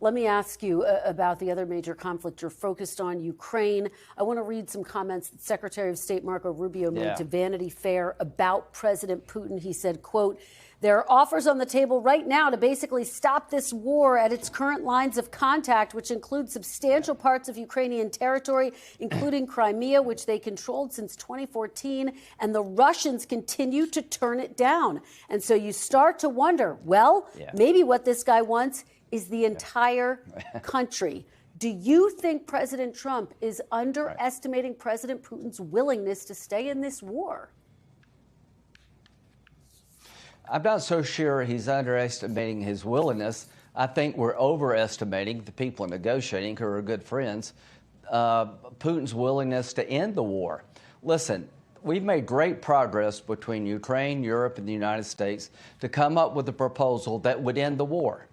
Let me ask you about the other major conflict you're focused on, Ukraine. I want to read some comments that Secretary of State Marco Rubio made to Vanity Fair about President Putin. He said, quote, "There are offers on the table right now to basically stop this war at its current lines of contact, which include substantial parts of Ukrainian territory, including Crimea, which they controlled since 2014, and the Russians continue to turn it down." And so you start to wonder, well, maybe what this guy wants is the entire country. Do you think President Trump is underestimating President Putin's willingness to stay in this war? I'm not so sure he's underestimating his willingness. I think we're overestimating the people negotiating, who are good friends, Putin's willingness to end the war. Listen, we've made great progress between Ukraine, Europe, and the United States to come up with a proposal that would end the war.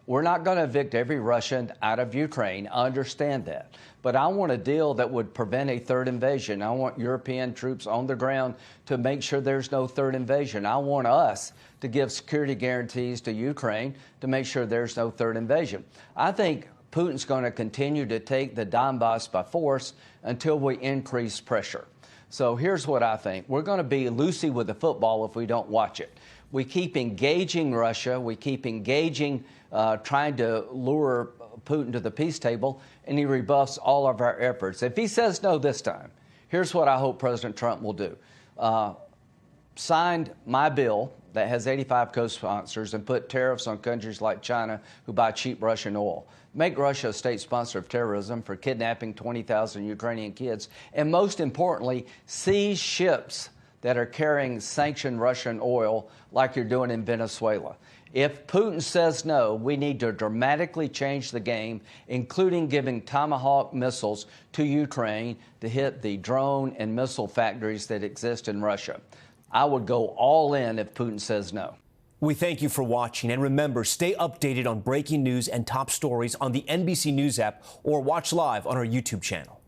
We're not going to evict every Russian out of Ukraine. I understand that. But I want a deal that would prevent a third invasion. I want European troops on the ground to make sure there's no third invasion. I want us to give security guarantees to Ukraine to make sure there's no third invasion. I think Putin's going to continue to take the Donbas by force until we increase pressure. So here's what I think. We're going to be loosey with the football if we don't watch it. We keep engaging Russia. We keep engaging, trying to lure Putin to the peace table, and he rebuffs all of our efforts. If he says no this time, here's what I hope President Trump will do. Signed my bill that has 85 co-sponsors and put tariffs on countries like China who buy cheap Russian oil. Make Russia a state sponsor of terrorism for kidnapping 20,000 Ukrainian kids. And most importantly, seize ships that are carrying sanctioned Russian oil like you're doing in Venezuela. If Putin says no, we need to dramatically change the game, including giving Tomahawk missiles to Ukraine to hit the drone and missile factories that exist in Russia. I would go all in if Putin says no. We thank you for watching, and remember, stay updated on breaking news and top stories on the NBC News app or watch live on our YouTube channel.